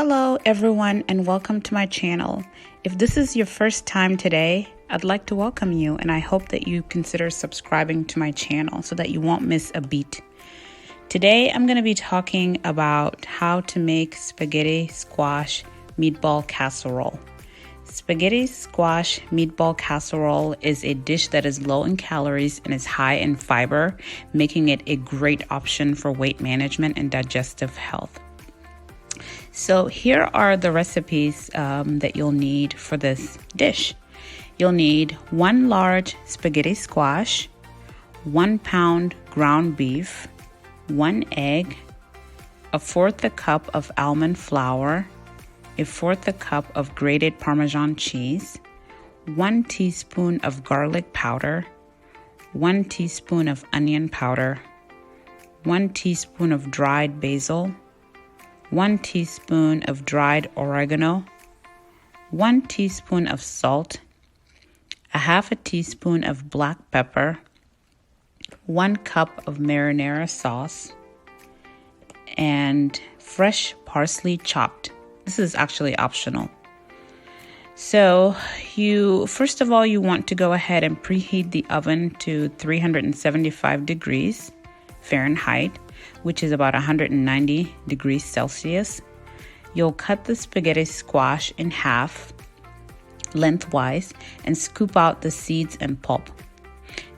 Hello everyone and welcome to my channel. If this is your first time today, I'd like to welcome you and I hope that you consider subscribing to my channel so that you won't miss a beat. Today I'm going to be talking about how to make spaghetti squash meatball casserole. Spaghetti squash meatball casserole is a dish that is low in calories and is high in fiber, making it a great option for weight management and digestive health. So here are the recipes that you'll need for this dish. You'll need 1 large spaghetti squash, 1 pound ground beef, 1 egg, 1/4 a cup of almond flour, 1/4 a cup of grated Parmesan cheese, 1 teaspoon of garlic powder, 1 teaspoon of onion powder, 1 teaspoon of dried basil, 1 teaspoon of dried oregano, 1 teaspoon of salt, 1/2 teaspoon of black pepper, 1 cup of marinara sauce, and fresh parsley chopped. This is actually optional. So first of all, you want to go ahead and preheat the oven to 375 degrees Fahrenheit, which is about 190 degrees Celsius. You'll cut the spaghetti squash in half lengthwise and scoop out the seeds and pulp.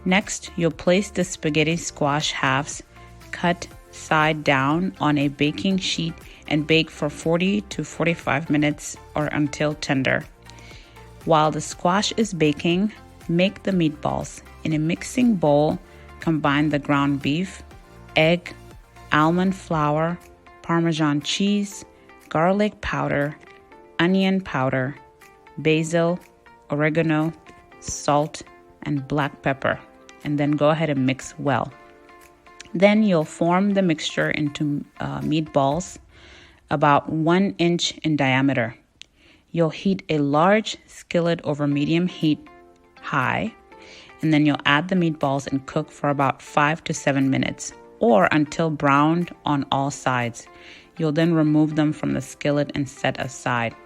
Next, you'll place the spaghetti squash halves cut side down on a baking sheet and bake for 40 to 45 minutes or until tender. While the squash is baking, make the meatballs. In a mixing bowl, combine the ground beef, egg, almond flour, Parmesan cheese, garlic powder, onion powder, basil, oregano, salt, and black pepper, and then go ahead and mix well. Then you'll form the mixture into meatballs about 1 inch in diameter. You'll heat a large skillet over medium heat high, and then you'll add the meatballs and cook for about 5 to 7 minutes or until browned on all sides. You'll then remove them from the skillet and set aside.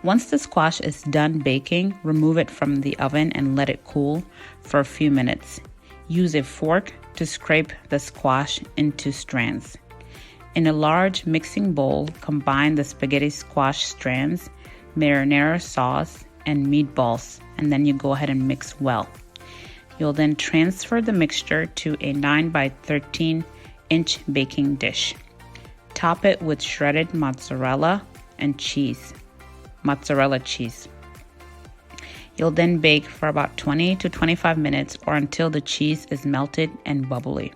Once the squash is done baking, remove it from the oven and let it cool for a few minutes. Use a fork to scrape the squash into strands. In a large mixing bowl, combine the spaghetti squash strands, marinara sauce, and meatballs, and then you go ahead and mix well. You'll then transfer the mixture to a 9 by 13 inch baking dish. Top it with shredded mozzarella and cheese, mozzarella cheese. You'll then bake for about 20 to 25 minutes or until the cheese is melted and bubbly.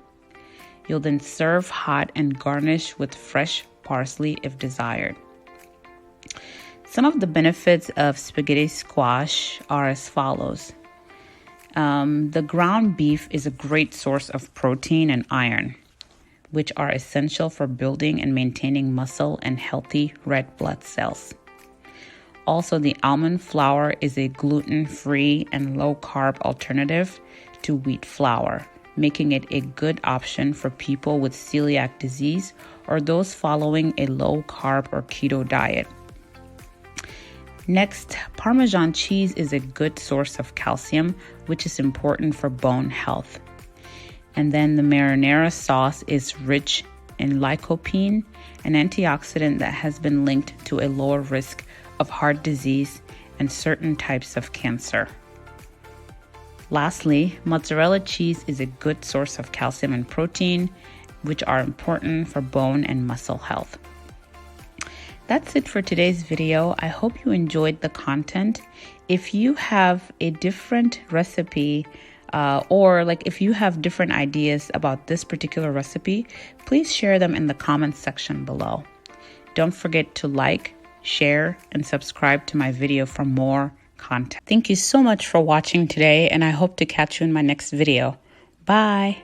You'll then serve hot and garnish with fresh parsley if desired. Some of the benefits of spaghetti squash are as follows. The ground beef is a great source of protein and iron, which are essential for building and maintaining muscle and healthy red blood cells. Also, the almond flour is a gluten-free and low-carb alternative to wheat flour, making it a good option for people with celiac disease or those following a low-carb or keto diet. Next, Parmesan cheese is a good source of calcium, which is important for bone health. And then the marinara sauce is rich in lycopene, an antioxidant that has been linked to a lower risk of heart disease and certain types of cancer. Lastly, mozzarella cheese is a good source of calcium and protein, which are important for bone and muscle health. That's it for today's video. I hope you enjoyed the content. If you have a different recipe or if you have different ideas about this particular recipe, please share them in the comments section below. Don't forget to like, share, and subscribe to my video for more content. Thank you so much for watching today, and I hope to catch you in my next video. Bye.